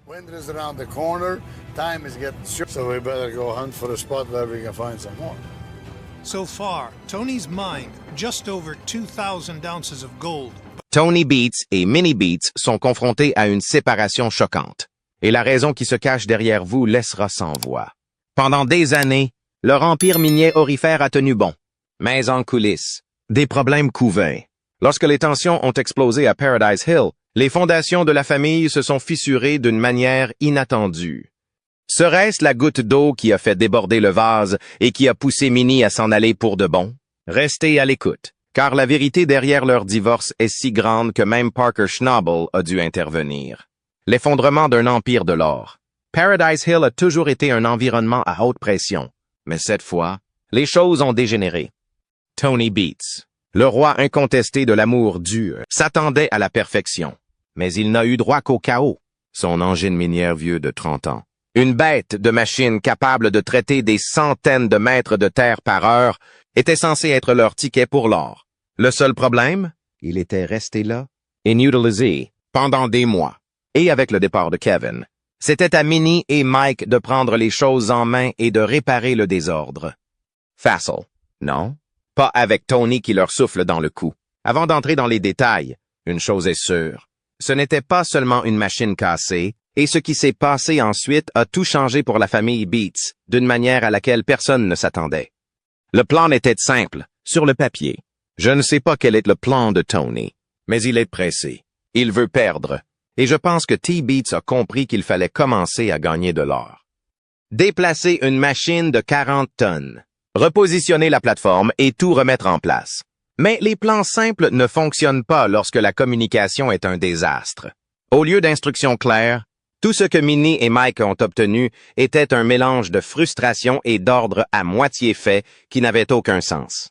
Winter is around the corner, time is getting short, so we better go hunt for a spot where we can find some more. So far, Tony's mined just over 2,000 ounces of gold. Tony Beats et Mini Beats sont confrontés à une séparation choquante. Et la raison qui se cache derrière vous laissera sans voix. Pendant des années, leur empire minier aurifère a tenu bon. Mais en coulisses, des problèmes couvaient. Lorsque les tensions ont explosé à Paradise Hill, les fondations de la famille se sont fissurées d'une manière inattendue. Serait-ce la goutte d'eau qui a fait déborder le vase et qui a poussé Minnie à s'en aller pour de bon? Restez à l'écoute, car la vérité derrière leur divorce est si grande que même Parker Schnabel a dû intervenir. L'effondrement d'un empire de l'or. Paradise Hill a toujours été un environnement à haute pression, mais cette fois, les choses ont dégénéré. Tony Beats, le roi incontesté de l'amour dur, s'attendait à la perfection, mais il n'a eu droit qu'au chaos. Son engin minière vieux de 30 ans. Une bête de machine capable de traiter des centaines de mètres de terre par heure était censé être leur ticket pour l'or. Le seul problème, il était resté là, inutilisé, pendant des mois. Et avec le départ de Kevin, c'était à Minnie et Mike de prendre les choses en main et de réparer le désordre. Facile, non? Pas avec Tony qui leur souffle dans le cou. Avant d'entrer dans les détails, une chose est sûre. Ce n'était pas seulement une machine cassée, et ce qui s'est passé ensuite a tout changé pour la famille Beats, d'une manière à laquelle personne ne s'attendait. Le plan était simple, sur le papier. Je ne sais pas quel est le plan de Tony, mais il est pressé. Il veut perdre. Et je pense que T-Beats a compris qu'il fallait commencer à gagner de l'or. Déplacer une machine de 40 tonnes, repositionner la plateforme et tout remettre en place. Mais les plans simples ne fonctionnent pas lorsque la communication est un désastre. Au lieu d'instructions claires, tout ce que Minnie et Mike ont obtenu était un mélange de frustration et d'ordre à moitié fait qui n'avait aucun sens.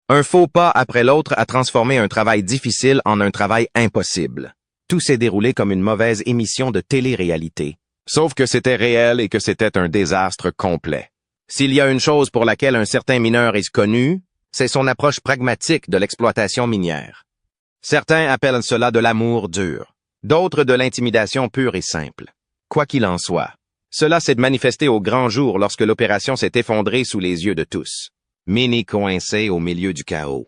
Un faux pas après l'autre a transformé un travail difficile en un travail impossible. Tout s'est déroulé comme une mauvaise émission de télé-réalité. Sauf que c'était réel et que c'était un désastre complet. S'il y a une chose pour laquelle un certain mineur est connu, c'est son approche pragmatique de l'exploitation minière. Certains appellent cela de l'amour dur, d'autres de l'intimidation pure et simple. Quoi qu'il en soit, cela s'est manifesté au grand jour lorsque l'opération s'est effondrée sous les yeux de tous. Minnie coincée au milieu du chaos.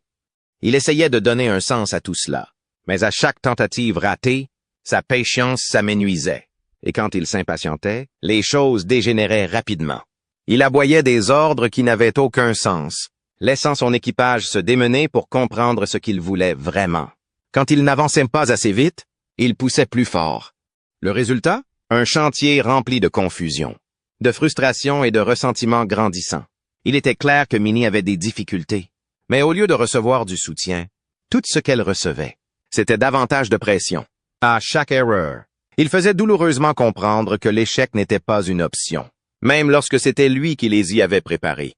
Il essayait de donner un sens à tout cela, mais à chaque tentative ratée, sa patience s'amenuisait, et quand il s'impatientait, les choses dégénéraient rapidement. Il aboyait des ordres qui n'avaient aucun sens, laissant son équipage se démener pour comprendre ce qu'il voulait vraiment. Quand il n'avançait pas assez vite, il poussait plus fort. Le résultat? Un chantier rempli de confusion, de frustration et de ressentiment grandissant. Il était clair que Minnie avait des difficultés, mais au lieu de recevoir du soutien, tout ce qu'elle recevait, c'était davantage de pression. À chaque erreur, il faisait douloureusement comprendre que l'échec n'était pas une option, même lorsque c'était lui qui les y avait préparés.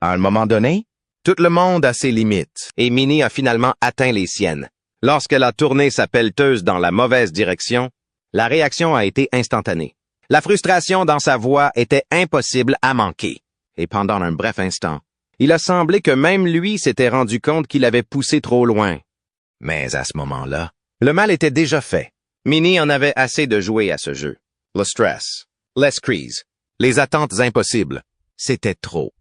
À un moment donné, tout le monde a ses limites, et Minnie a finalement atteint les siennes. Lorsqu'elle a tourné sa pelleteuse dans la mauvaise direction, la réaction a été instantanée. La frustration dans sa voix était impossible à manquer. Et pendant un bref instant, il a semblé que même lui s'était rendu compte qu'il avait poussé trop loin. Mais à ce moment-là, le mal était déjà fait. Minnie en avait assez de jouer à ce jeu. Le stress, les crises, les attentes impossibles, c'était trop.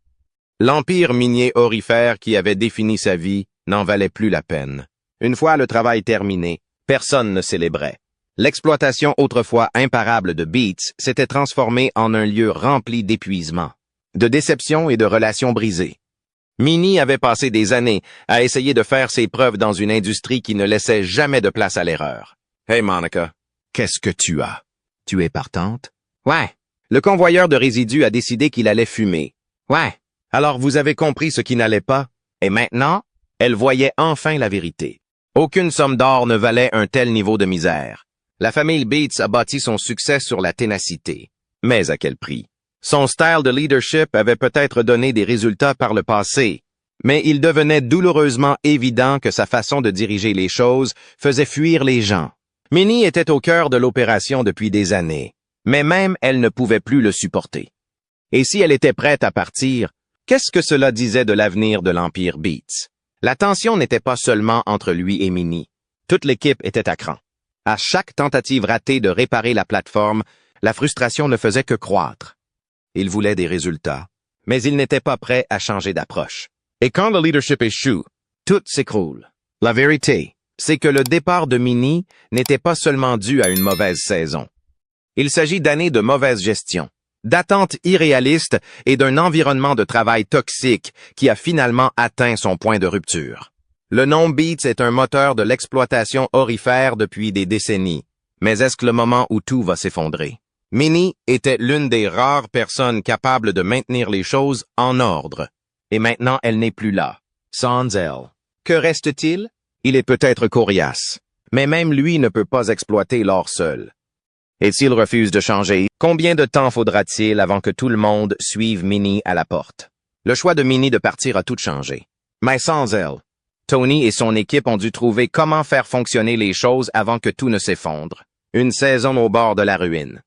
L'empire minier aurifère qui avait défini sa vie n'en valait plus la peine. Une fois le travail terminé, personne ne célébrait. L'exploitation autrefois imparable de Beats s'était transformée en un lieu rempli d'épuisement, de déception et de relations brisées. Minnie avait passé des années à essayer de faire ses preuves dans une industrie qui ne laissait jamais de place à l'erreur. « Hey Monica, qu'est-ce que tu as? Tu es partante? »« Ouais. » Le convoyeur de résidus a décidé qu'il allait fumer. « Ouais. » Alors vous avez compris ce qui n'allait pas, et maintenant, elle voyait enfin la vérité. Aucune somme d'or ne valait un tel niveau de misère. La famille Beats a bâti son succès sur la ténacité. Mais à quel prix? Son style de leadership avait peut-être donné des résultats par le passé, mais il devenait douloureusement évident que sa façon de diriger les choses faisait fuir les gens. Minnie était au cœur de l'opération depuis des années, mais même elle ne pouvait plus le supporter. Et si elle était prête à partir, qu'est-ce que cela disait de l'avenir de l'Empire Beats? La tension n'était pas seulement entre lui et Minnie. Toute l'équipe était à cran. À chaque tentative ratée de réparer la plateforme, La frustration ne faisait que croître. Il voulait des résultats, mais il n'était pas prêt à changer d'approche. Et quand le leadership échoue, tout s'écroule. La vérité, c'est que le départ de Minnie n'était pas seulement dû à une mauvaise saison. Il s'agit d'années de mauvaise gestion, d'attentes irréalistes et d'un environnement de travail toxique qui a finalement atteint son point de rupture. Le nom Beats est un moteur de l'exploitation aurifère depuis des décennies. Mais est-ce que le moment où tout va s'effondrer? Minnie était l'une des rares personnes capables de maintenir les choses en ordre. Et maintenant, elle n'est plus là. Sans elle. Que reste-t-il? Il est peut-être coriace. Mais même lui ne peut pas exploiter l'or seul. Et s'il refuse de changer, combien de temps faudra-t-il avant que tout le monde suive Minnie à la porte? Le choix de Minnie de partir a tout changé. Mais sans elle, Tony et son équipe ont dû trouver comment faire fonctionner les choses avant que tout ne s'effondre. Une saison au bord de la ruine.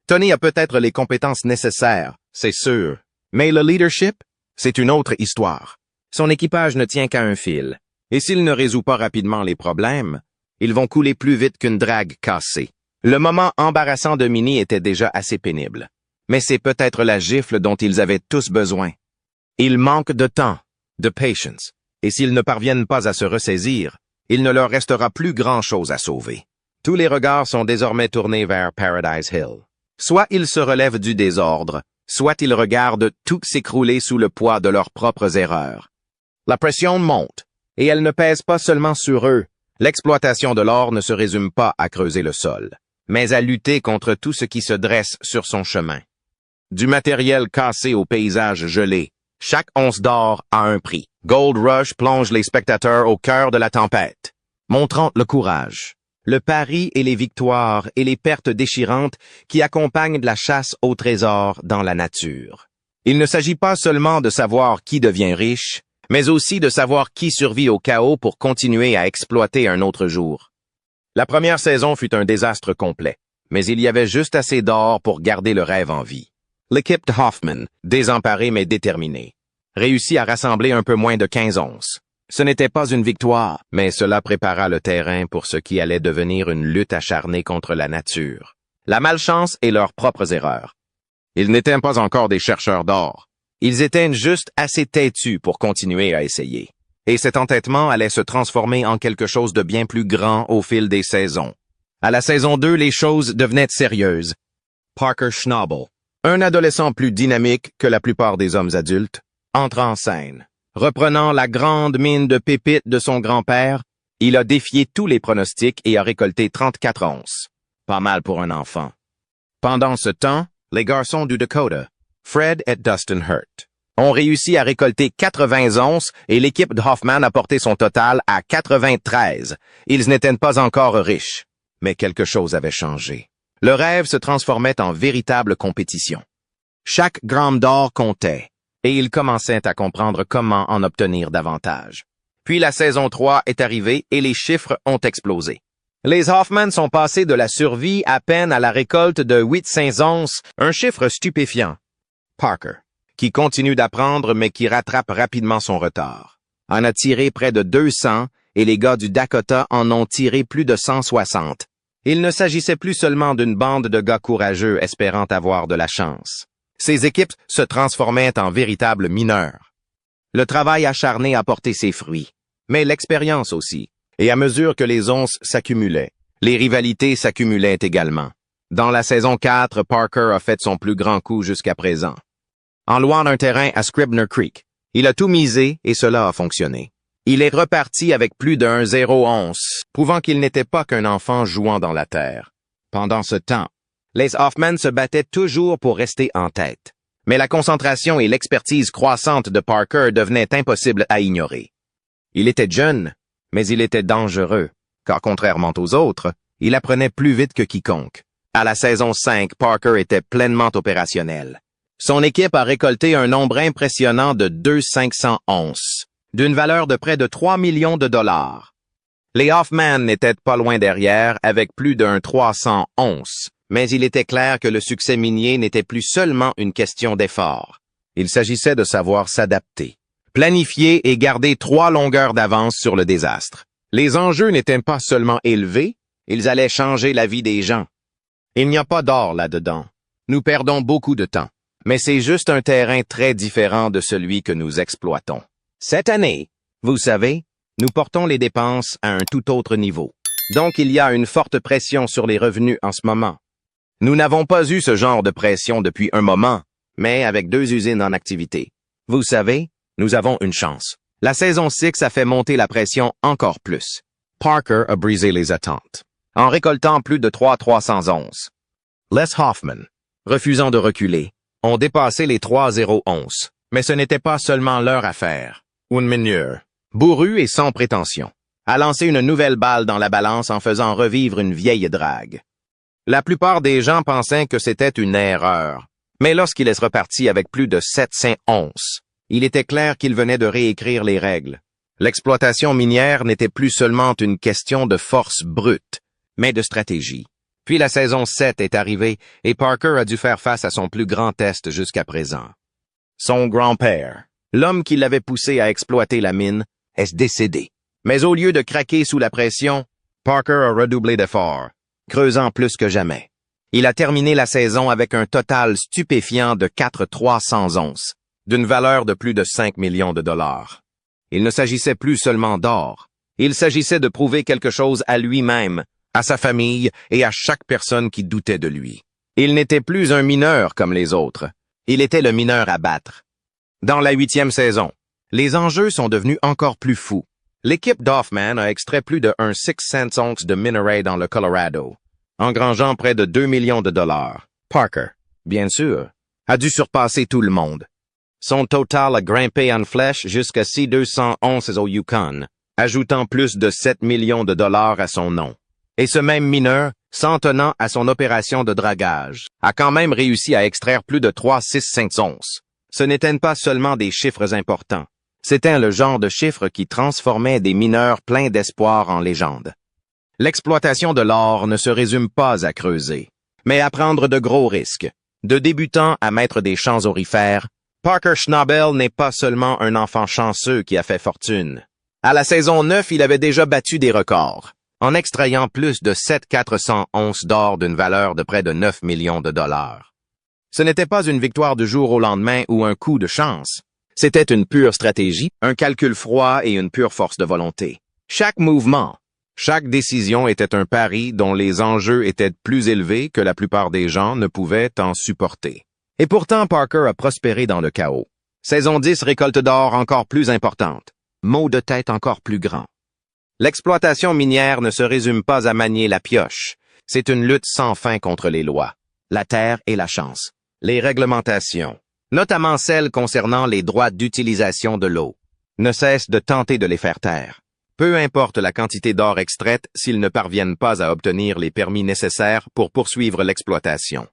Tony a peut-être les compétences nécessaires, c'est sûr. Mais le leadership, c'est une autre histoire. Son équipage ne tient qu'à un fil. Et s'il ne résout pas rapidement les problèmes, ils vont couler plus vite qu'une drague cassée. Le moment embarrassant de Minnie était déjà assez pénible. Mais c'est peut-être la gifle dont ils avaient tous besoin. Il manque de temps, de patience. Et s'ils ne parviennent pas à se ressaisir, il ne leur restera plus grand-chose à sauver. Tous les regards sont désormais tournés vers Paradise Hill. Soit ils se relèvent du désordre, soit ils regardent tout s'écrouler sous le poids de leurs propres erreurs. La pression monte, et elle ne pèse pas seulement sur eux. L'exploitation de l'or ne se résume pas à creuser le sol, mais à lutter contre tout ce qui se dresse sur son chemin. Du matériel cassé au paysage gelé, chaque once d'or a un prix. Gold Rush plonge les spectateurs au cœur de la tempête, montrant le courage, le pari et les victoires et les pertes déchirantes qui accompagnent la chasse au trésor dans la nature. Il ne s'agit pas seulement de savoir qui devient riche, mais aussi de savoir qui survit au chaos pour continuer à exploiter un autre jour. La première saison fut un désastre complet, mais il y avait juste assez d'or pour garder le rêve en vie. L'équipe de Hoffman, désemparée mais déterminée, réussit à rassembler un peu moins de 15 onces. Ce n'était pas une victoire, mais cela prépara le terrain pour ce qui allait devenir une lutte acharnée contre la nature. La malchance et leurs propres erreurs. Ils n'étaient pas encore des chercheurs d'or. Ils étaient juste assez têtus pour continuer à essayer. Et cet entêtement allait se transformer en quelque chose de bien plus grand au fil des saisons. À la saison 2, les choses devenaient sérieuses. Parker Schnabel, un adolescent plus dynamique que la plupart des hommes adultes, entre en scène. Reprenant la grande mine de pépites de son grand-père, il a défié tous les pronostics et a récolté 34 onces. Pas mal pour un enfant. Pendant ce temps, les garçons du Dakota, Fred et Dustin Hurt, ont réussi à récolter 80 onces et l'équipe de Hoffman a porté son total à 93. Ils n'étaient pas encore riches, mais quelque chose avait changé. Le rêve se transformait en véritable compétition. Chaque gramme d'or comptait, et ils commençaient à comprendre comment en obtenir davantage. Puis la saison 3 est arrivée et les chiffres ont explosé. Les Hoffman sont passés de la survie à peine à la récolte de 800 onces, un chiffre stupéfiant. Parker, qui continue d'apprendre mais qui rattrape rapidement son retard, en a tiré près de 200 et les gars du Dakota en ont tiré plus de 160. Il ne s'agissait plus seulement d'une bande de gars courageux espérant avoir de la chance. Ces équipes se transformaient en véritables mineurs. Le travail acharné a porté ses fruits, mais l'expérience aussi. Et à mesure que les onces s'accumulaient, les rivalités s'accumulaient également. Dans la saison 4, Parker a fait son plus grand coup jusqu'à présent. En louant un terrain à Scribner Creek, il a tout misé et cela a fonctionné. Il est reparti avec plus d'un 0 once, prouvant qu'il n'était pas qu'un enfant jouant dans la terre. Pendant ce temps, les Hoffman se battaient toujours pour rester en tête. Mais la concentration et l'expertise croissante de Parker devenaient impossibles à ignorer. Il était jeune, mais il était dangereux, car contrairement aux autres, il apprenait plus vite que quiconque. À la saison 5, Parker était pleinement opérationnel. Son équipe a récolté un nombre impressionnant de 200 onces, d'une valeur de près de 3 millions de dollars. Les Hoffman n'étaient pas loin derrière, avec plus d'un 300 onces, mais il était clair que le succès minier n'était plus seulement une question d'effort. Il s'agissait de savoir s'adapter, planifier et garder 3 longueurs d'avance sur le désastre. Les enjeux n'étaient pas seulement élevés, ils allaient changer la vie des gens. Il n'y a pas d'or là-dedans. Nous perdons beaucoup de temps. Mais c'est juste un terrain très différent de celui que nous exploitons. Cette année, vous savez, nous portons les dépenses à un tout autre niveau. Donc il y a une forte pression sur les revenus en ce moment. Nous n'avons pas eu ce genre de pression depuis un moment, mais avec 2 usines en activité. Vous savez, nous avons une chance. La saison 6 a fait monter la pression encore plus. Parker a brisé les attentes, en récoltant plus de 3,311. Les Hoffman, refusant de reculer, ont dépassé les 3,011. Mais ce n'était pas seulement leur affaire. Unmeneur, bourru et sans prétention, a lancé une nouvelle balle dans la balance en faisant revivre une vieille drague. La plupart des gens pensaient que c'était une erreur, mais lorsqu'il est reparti avec plus de 711, il était clair qu'il venait de réécrire les règles. L'exploitation minière n'était plus seulement une question de force brute, mais de stratégie. Puis la saison 7 est arrivée et Parker a dû faire face à son plus grand test jusqu'à présent. Son grand-père, l'homme qui l'avait poussé à exploiter la mine, est décédé. Mais au lieu de craquer sous la pression, Parker a redoublé d'efforts, creusant plus que jamais. Il a terminé la saison avec un total stupéfiant de 4,311, d'une valeur de plus de 5 millions de dollars. Il ne s'agissait plus seulement d'or. Il s'agissait de prouver quelque chose à lui-même, à sa famille et à chaque personne qui doutait de lui. Il n'était plus un mineur comme les autres. Il était le mineur à battre. Dans la 8e saison, les enjeux sont devenus encore plus fous. L'équipe d'Hoffman a extrait plus de 1,6 onces de minerai dans le Colorado, engrangeant près de 2 millions de dollars. Parker, bien sûr, a dû surpasser tout le monde. Son total a grimpé en flèche jusqu'à 6,200 onces au Yukon, ajoutant plus de 7 millions de dollars à son nom. Et ce même mineur, s'en tenant à son opération de dragage, a quand même réussi à extraire plus de 3,65 onces. Ce n'étaient pas seulement des chiffres importants. C'était le genre de chiffres qui transformait des mineurs pleins d'espoir en légendes. L'exploitation de l'or ne se résume pas à creuser, mais à prendre de gros risques. De débutant à maître des champs aurifères, Parker Schnabel n'est pas seulement un enfant chanceux qui a fait fortune. À la saison 9, il avait déjà battu des records, en extrayant plus de 7,400 onces d'or d'une valeur de près de 9 millions de dollars. Ce n'était pas une victoire du jour au lendemain ou un coup de chance. C'était une pure stratégie, un calcul froid et une pure force de volonté. Chaque mouvement, chaque décision était un pari dont les enjeux étaient plus élevés que la plupart des gens ne pouvaient en supporter. Et pourtant, Parker a prospéré dans le chaos. Saison 10, récolte d'or encore plus importante. Maux de tête encore plus grand. L'exploitation minière ne se résume pas à manier la pioche. C'est une lutte sans fin contre les lois, la terre et la chance, les réglementations, notamment celles concernant les droits d'utilisation de l'eau, ne cessent de tenter de les faire taire. Peu importe la quantité d'or extraite s'ils ne parviennent pas à obtenir les permis nécessaires pour poursuivre l'exploitation.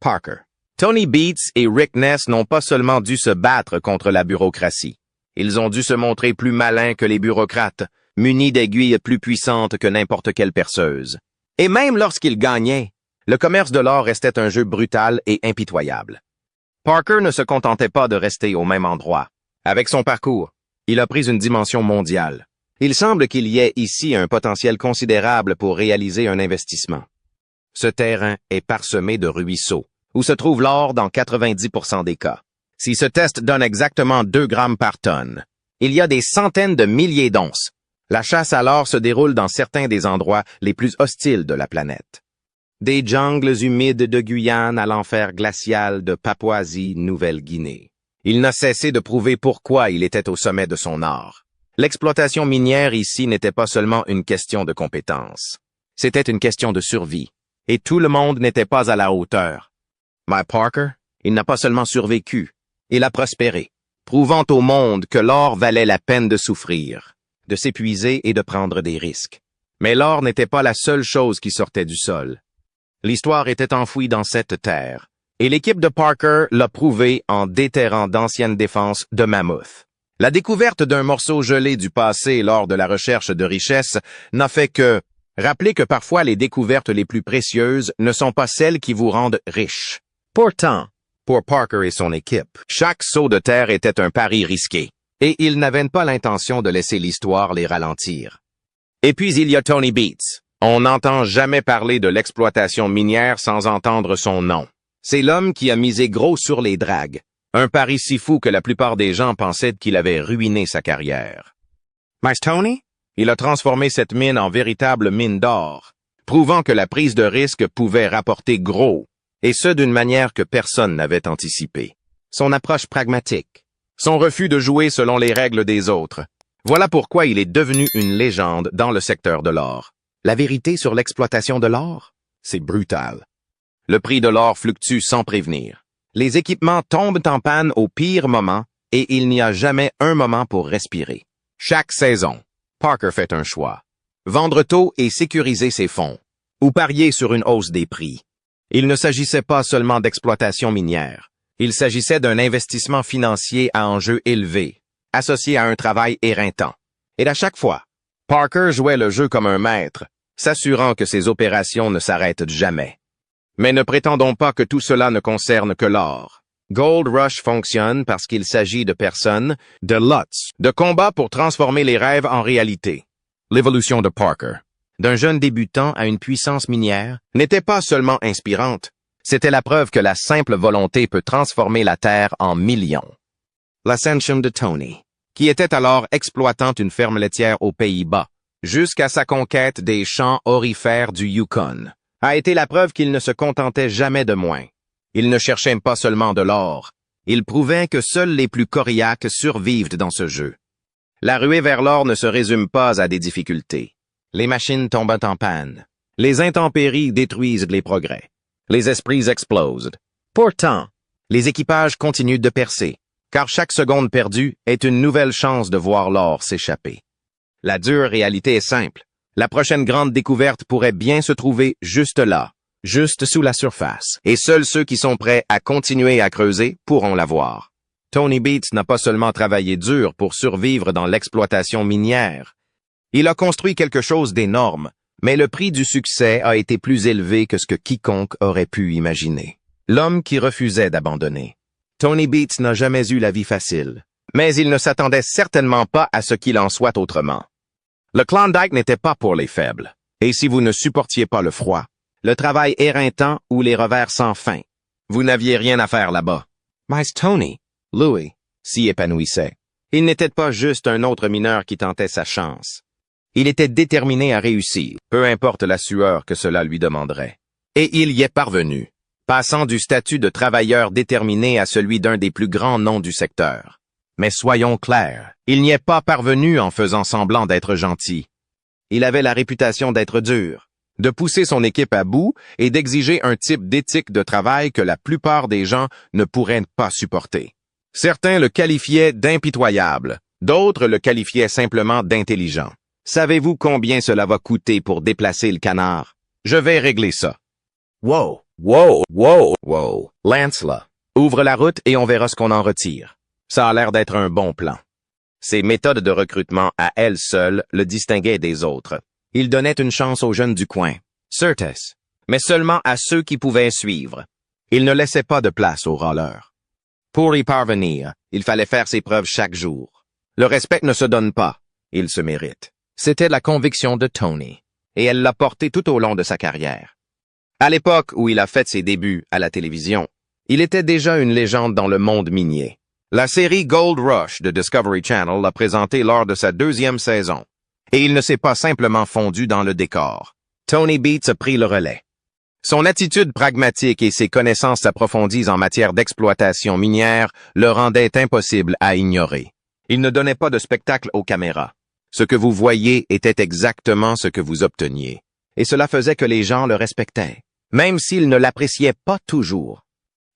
Parker. Tony Beats et Rick Ness n'ont pas seulement dû se battre contre la bureaucratie. Ils ont dû se montrer plus malins que les bureaucrates, munis d'aiguilles plus puissantes que n'importe quelle perceuse. Et même lorsqu'ils gagnaient, le commerce de l'or restait un jeu brutal et impitoyable. Parker ne se contentait pas de rester au même endroit. Avec son parcours, il a pris une dimension mondiale. Il semble qu'il y ait ici un potentiel considérable pour réaliser un investissement. Ce terrain est parsemé de ruisseaux, où se trouve l'or dans 90% des cas. Si ce test donne exactement 2 grammes par tonne, il y a des centaines de milliers d'onces. La chasse à l'or se déroule dans certains des endroits les plus hostiles de la planète. Des jungles humides de Guyane à l'enfer glacial de Papouasie-Nouvelle-Guinée. Il n'a cessé de prouver pourquoi il était au sommet de son art. L'exploitation minière ici n'était pas seulement une question de compétence. C'était une question de survie. Et tout le monde n'était pas à la hauteur. Mais Parker, il n'a pas seulement survécu, il a prospéré, prouvant au monde que l'or valait la peine de souffrir, de s'épuiser et de prendre des risques. Mais l'or n'était pas la seule chose qui sortait du sol. L'histoire était enfouie dans cette terre, et l'équipe de Parker l'a prouvé en déterrant d'anciennes défenses de mammouths. La découverte d'un morceau gelé du passé lors de la recherche de richesses n'a fait que rappeler que parfois les découvertes les plus précieuses ne sont pas celles qui vous rendent riches. Pourtant, pour Parker et son équipe, chaque saut de terre était un pari risqué, et ils n'avaient pas l'intention de laisser l'histoire les ralentir. Et puis il y a Tony Beats, On n'entend jamais parler de l'exploitation minière sans entendre son nom. C'est l'homme qui a misé gros sur les dragues. Un pari si fou que la plupart des gens pensaient qu'il avait ruiné sa carrière. Mais Tony? Il a transformé cette mine en véritable mine d'or, prouvant que la prise de risque pouvait rapporter gros, et ce d'une manière que personne n'avait anticipée. Son approche pragmatique, son refus de jouer selon les règles des autres. Voilà pourquoi il est devenu une légende dans le secteur de l'or. La vérité sur l'exploitation de l'or? C'est brutal. Le prix de l'or fluctue sans prévenir. Les équipements tombent en panne au pire moment et il n'y a jamais un moment pour respirer. Chaque saison, Parker fait un choix. Vendre tôt et sécuriser ses fonds, ou parier sur une hausse des prix. Il ne s'agissait pas seulement d'exploitation minière. Il s'agissait d'un investissement financier à enjeu élevé, associé à un travail éreintant. Et à chaque fois, Parker jouait le jeu comme un maître, s'assurant que ses opérations ne s'arrêtent jamais. Mais ne prétendons pas que tout cela ne concerne que l'or. Gold Rush fonctionne parce qu'il s'agit de personnes, de lots, de combats pour transformer les rêves en réalité. L'évolution de Parker, d'un jeune débutant à une puissance minière, n'était pas seulement inspirante, c'était la preuve que la simple volonté peut transformer la Terre en millions. L'ascension de Tony, qui était alors exploitant une ferme laitière aux Pays-Bas, jusqu'à sa conquête des champs aurifères du Yukon, a été la preuve qu'il ne se contentait jamais de moins. Il ne cherchait pas seulement de l'or, il prouvait que seuls les plus coriaces survivent dans ce jeu. La ruée vers l'or ne se résume pas à des difficultés. Les machines tombent en panne. Les intempéries détruisent les progrès. Les esprits explosent. Pourtant, les équipages continuent de percer, car chaque seconde perdue est une nouvelle chance de voir l'or s'échapper. La dure réalité est simple. La prochaine grande découverte pourrait bien se trouver juste là, juste sous la surface, et seuls ceux qui sont prêts à continuer à creuser pourront la voir. Tony Beats n'a pas seulement travaillé dur pour survivre dans l'exploitation minière. Il a construit quelque chose d'énorme, mais le prix du succès a été plus élevé que ce que quiconque aurait pu imaginer. L'homme qui refusait d'abandonner. Tony Beats n'a jamais eu la vie facile, mais il ne s'attendait certainement pas à ce qu'il en soit autrement. Le Klondike n'était pas pour les faibles, et si vous ne supportiez pas le froid, le travail éreintant ou les revers sans fin, vous n'aviez rien à faire là-bas. Mais Tony, Louis, s'y épanouissait. Il n'était pas juste un autre mineur qui tentait sa chance. Il était déterminé à réussir, peu importe la sueur que cela lui demanderait. Et il y est parvenu, passant du statut de travailleur déterminé à celui d'un des plus grands noms du secteur. Mais soyons clairs, il n'y est pas parvenu en faisant semblant d'être gentil. Il avait la réputation d'être dur, de pousser son équipe à bout et d'exiger un type d'éthique de travail que la plupart des gens ne pourraient pas supporter. Certains le qualifiaient d'impitoyable, d'autres le qualifiaient simplement d'intelligent. Savez-vous combien cela va coûter pour déplacer le canard? Je vais régler ça. Wow, wow, wow, wow. Lance là. Ouvre la route et on verra ce qu'on en retire. Ça a l'air d'être un bon plan. Ses méthodes de recrutement à elles seules le distinguaient des autres. Il donnait une chance aux jeunes du coin, certes, mais seulement à ceux qui pouvaient suivre. Il ne laissait pas de place aux râleurs. Pour y parvenir, il fallait faire ses preuves chaque jour. Le respect ne se donne pas, il se mérite. C'était la conviction de Tony, et elle l'a porté tout au long de sa carrière. À l'époque où il a fait ses débuts à la télévision, il était déjà une légende dans le monde minier. La série Gold Rush de Discovery Channel l'a présenté lors de sa 2e saison, et il ne s'est pas simplement fondu dans le décor. Tony Beats a pris le relais. Son attitude pragmatique et ses connaissances approfondies en matière d'exploitation minière le rendaient impossible à ignorer. Il ne donnait pas de spectacle aux caméras. Ce que vous voyiez était exactement ce que vous obteniez, et cela faisait que les gens le respectaient, même s'ils ne l'appréciaient pas toujours.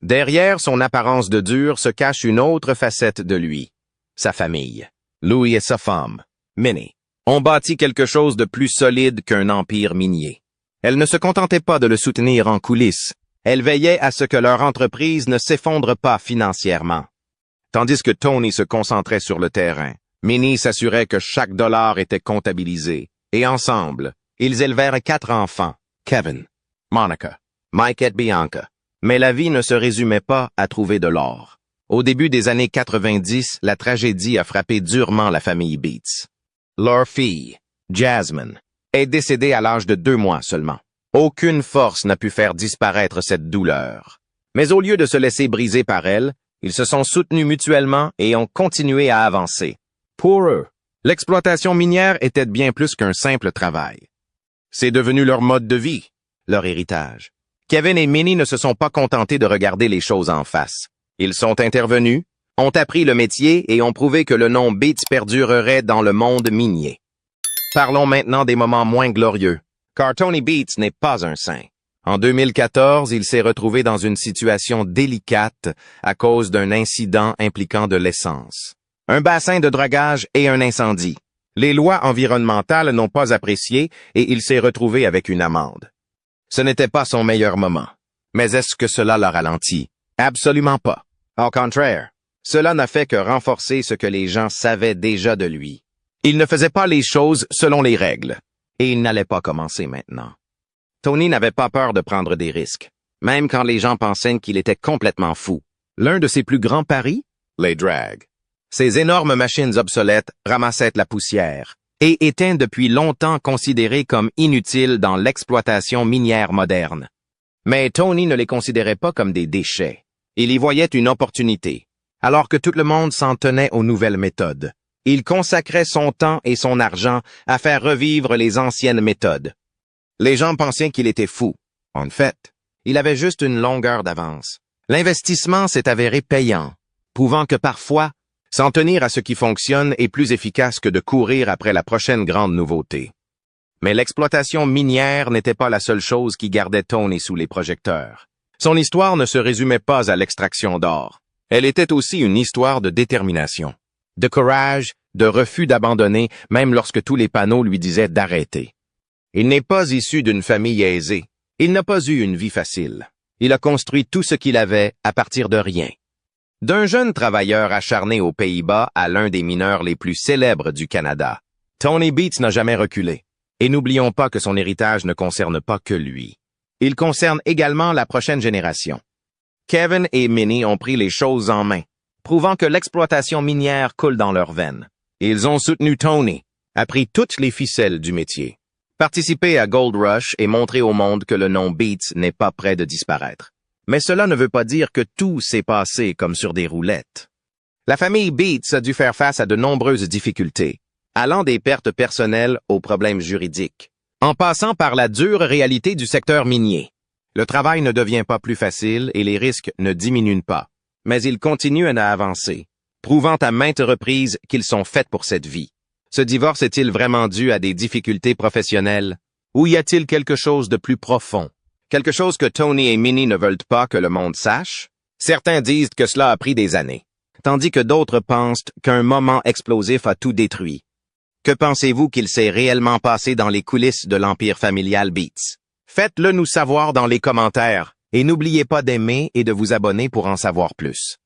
Derrière son apparence de dur se cache une autre facette de lui, sa famille. Louis et sa femme, Minnie, ont bâti quelque chose de plus solide qu'un empire minier. Elle ne se contentait pas de le soutenir en coulisses, elle veillait à ce que leur entreprise ne s'effondre pas financièrement. Tandis que Tony se concentrait sur le terrain, Minnie s'assurait que chaque dollar était comptabilisé, et ensemble, ils élevèrent 4 enfants, Kevin, Monica, Mike et Bianca. Mais la vie ne se résumait pas à trouver de l'or. Au début des années 90, la tragédie a frappé durement la famille Beats. Leur fille, Jasmine, est décédée à l'âge de 2 mois seulement. Aucune force n'a pu faire disparaître cette douleur. Mais au lieu de se laisser briser par elle, ils se sont soutenus mutuellement et ont continué à avancer. Pour eux, l'exploitation minière était bien plus qu'un simple travail. C'est devenu leur mode de vie, leur héritage. Kevin et Minnie ne se sont pas contentés de regarder les choses en face. Ils sont intervenus, ont appris le métier et ont prouvé que le nom Beats perdurerait dans le monde minier. Parlons maintenant des moments moins glorieux, car Tony Beats n'est pas un saint. En 2014, il s'est retrouvé dans une situation délicate à cause d'un incident impliquant de l'essence. Un bassin de dragage et un incendie. Les lois environnementales n'ont pas apprécié et il s'est retrouvé avec une amende. Ce n'était pas son meilleur moment. Mais est-ce que cela l'a ralenti? Absolument pas. Au contraire, cela n'a fait que renforcer ce que les gens savaient déjà de lui. Il ne faisait pas les choses selon les règles. Et il n'allait pas commencer maintenant. Tony n'avait pas peur de prendre des risques, même quand les gens pensaient qu'il était complètement fou. L'un de ses plus grands paris? Les drags. Ces énormes machines obsolètes ramassaient la poussière et étaient depuis longtemps considérées comme inutiles dans l'exploitation minière moderne. Mais Tony ne les considérait pas comme des déchets. Il y voyait une opportunité. Alors que tout le monde s'en tenait aux nouvelles méthodes, il consacrait son temps et son argent à faire revivre les anciennes méthodes. Les gens pensaient qu'il était fou. En fait, il avait juste une longueur d'avance. L'investissement s'est avéré payant, prouvant que parfois, s'en tenir à ce qui fonctionne est plus efficace que de courir après la prochaine grande nouveauté. Mais l'exploitation minière n'était pas la seule chose qui gardait Tony sous les projecteurs. Son histoire ne se résumait pas à l'extraction d'or. Elle était aussi une histoire de détermination, de courage, de refus d'abandonner, même lorsque tous les panneaux lui disaient d'arrêter. Il n'est pas issu d'une famille aisée. Il n'a pas eu une vie facile. Il a construit tout ce qu'il avait à partir de rien. D'un jeune travailleur acharné aux Pays-Bas à l'un des mineurs les plus célèbres du Canada, Tony Beats n'a jamais reculé. Et n'oublions pas que son héritage ne concerne pas que lui. Il concerne également la prochaine génération. Kevin et Minnie ont pris les choses en main, prouvant que l'exploitation minière coule dans leurs veines. Ils ont soutenu Tony, appris toutes les ficelles du métier, participé à Gold Rush et montré au monde que le nom Beats n'est pas près de disparaître. Mais cela ne veut pas dire que tout s'est passé comme sur des roulettes. La famille Beats a dû faire face à de nombreuses difficultés, allant des pertes personnelles aux problèmes juridiques, en passant par la dure réalité du secteur minier. Le travail ne devient pas plus facile et les risques ne diminuent pas, mais ils continuent à avancer, prouvant à maintes reprises qu'ils sont faits pour cette vie. Ce divorce est-il vraiment dû à des difficultés professionnelles? Ou y a-t-il quelque chose de plus profond? Quelque chose que Tony et Minnie ne veulent pas que le monde sache? Certains disent que cela a pris des années, tandis que d'autres pensent qu'un moment explosif a tout détruit. Que pensez-vous qu'il s'est réellement passé dans les coulisses de l'empire familial Beats? Faites-le nous savoir dans les commentaires et n'oubliez pas d'aimer et de vous abonner pour en savoir plus.